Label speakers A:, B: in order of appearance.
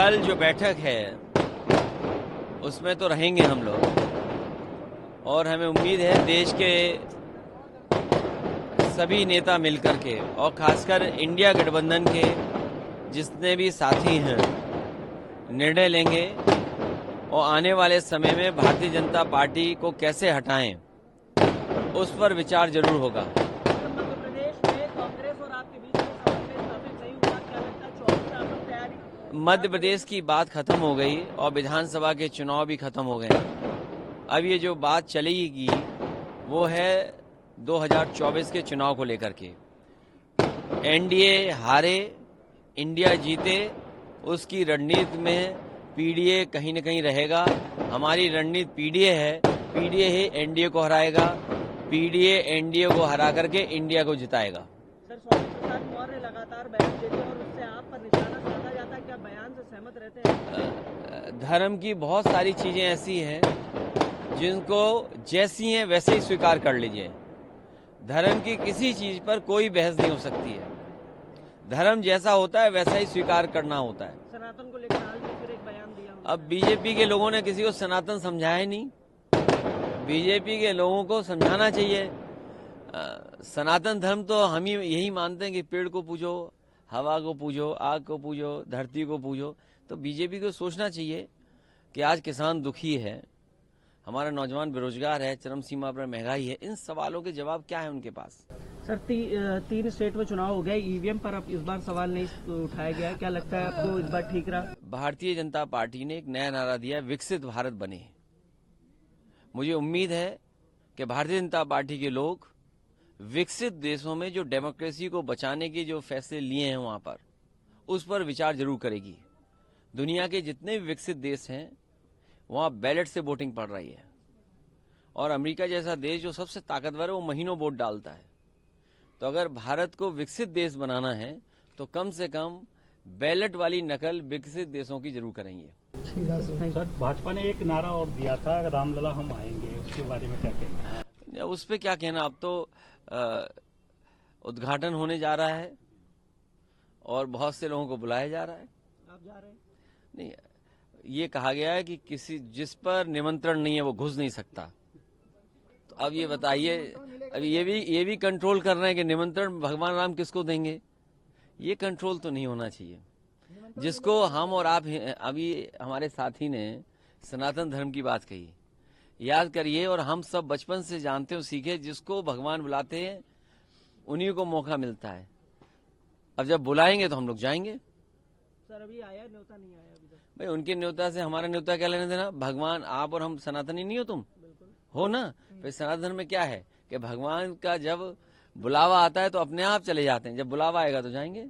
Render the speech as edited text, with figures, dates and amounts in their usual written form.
A: कल जो बैठक है उसमें तो रहेंगे हम लोग, और हमें उम्मीद है देश के सभी नेता मिलकर के और खासकर इंडिया गठबंधन के जितने भी साथी हैं निर्णय लेंगे और आने वाले समय में भारतीय जनता पार्टी को कैसे हटाएं उस पर विचार जरूर होगा।
B: मध्य प्रदेश में कांग्रेस और आपके बीच में समन्वय स्थापित नहीं हुआ, क्या लगता है 24 में आप लोग तैयारी?
A: मध्य प्रदेश की बात खत्म हो गई और विधानसभा के चुनाव भी खत्म हो गए। अब ये जो बात चलेगी वो है 2024 के चुनाव को लेकर के। एनडीए हारे, इंडिया जीते, उसकी रणनीति में पीडीए कहीं न कहीं रहेगा। हमारी रणनीति पीडीए है, पीडीए ही एनडीए को हराएगा, पीडीए एनडीए को हरा करके इंडिया को जिताएगा।
B: सर, स्वामी प्रसाद मौर्य लगातार बयान देते हैं और उससे आप पर निशाना साधा जाता है, क्या बयान से सहमत रहते हैं?
A: धर्म की बहुत सारी चीजें ऐसी हैं जिनको जैसी हैं वैसे ही स्वीकार कर लीजिए। धर्म की किसी चीज पर कोई बहस नहीं हो सकती है। धर्म जैसा होता है वैसा ही स्वीकार करना होता है।
B: सनातन को लेकर हाल में फिर एक बयान दिया उन्होंने।
A: अब बीजेपी के लोगों ने किसी को सनातन समझाया ही नहीं। बीजेपी के लोगों को समझाना चाहिए। सनातन धर्म तो हम ही यही मानते हैं कि पेड़ को पूजो, हवा को पूजो, आग को पूजो, धरती को पूजो। तो बीजेपी को सोचना चाहिए कि आज किसान दुखी है, हमारा नौजवान बेरोजगार है, चरम सीमा पर महंगाई है। इन सवालों के जवाब क्या है उनके पास?
B: सर, 3 स्टेट में चुनाव हो गए, ईवीएम पर अब इस बार सवाल नहीं उठाया गया, क्या लगता है आपको इस बार ठीक रहा?
A: भारतीय जनता पार्टी ने एक नया नारा दिया, विकसित भारत बने। मुझे उम्मीद है कि भारतीय जनता पार्टी के लोग विकसित देशों में जो डेमोक्रेसी को बचाने के जो फैसले लिए हैं वहां पर उस पर विचार जरूर करेगी। दुनिया के जितने भी विकसित देश हैं वहां बैलेट से वोटिंग पड़ रही है, और अमेरिका जैसा देश जो सबसे ताकतवर है वो महीनों वोट डालता है। तो अगर भारत को विकसित देश बनाना है तो कम से कम बैलेट वाली नकल विकसित देशों की जरूर करेंगे।
C: सर, भाजपा ने एक नारा और दिया था, रामलला हम आएंगे, उसके बारे में क्या कहना?
A: उस पर क्या कहना, अब तो उद्घाटन होने जा रहा है और बहुत से लोगों को बुलाया जा रहा है।
B: आप जा रहे हैं?
A: नहीं, ये कहा गया है कि किसी जिस पर निमंत्रण नहीं है वो घुस नहीं सकता। तो अब ये बताइए, अब ये भी कंट्रोल कर रहे हैं कि निमंत्रण भगवान राम किसको देंगे? ये कंट्रोल तो नहीं होना चाहिए। जिसको हम और आप, अभी हमारे साथी ने सनातन धर्म की बात कही, याद करिए, और हम सब बचपन से जानते हो, सीखे, जिसको भगवान बुलाते हैं उन्हीं को मौका मिलता है। अब जब बुलाएंगे तो हम लोग जाएंगे।
B: सर, अभी आया न्योता नहीं आया अभी तक?
A: भाई उनके न्योता से हमारा न्योता क्या लेने देना? भगवान आप और हम सनातनी नहीं हो, तुम हो ना? फिर सनातन धर्म में क्या है कि भगवान का जब बुलावा आता है तो अपने आप चले जाते हैं, जब बुलावा आएगा तो जाएंगे।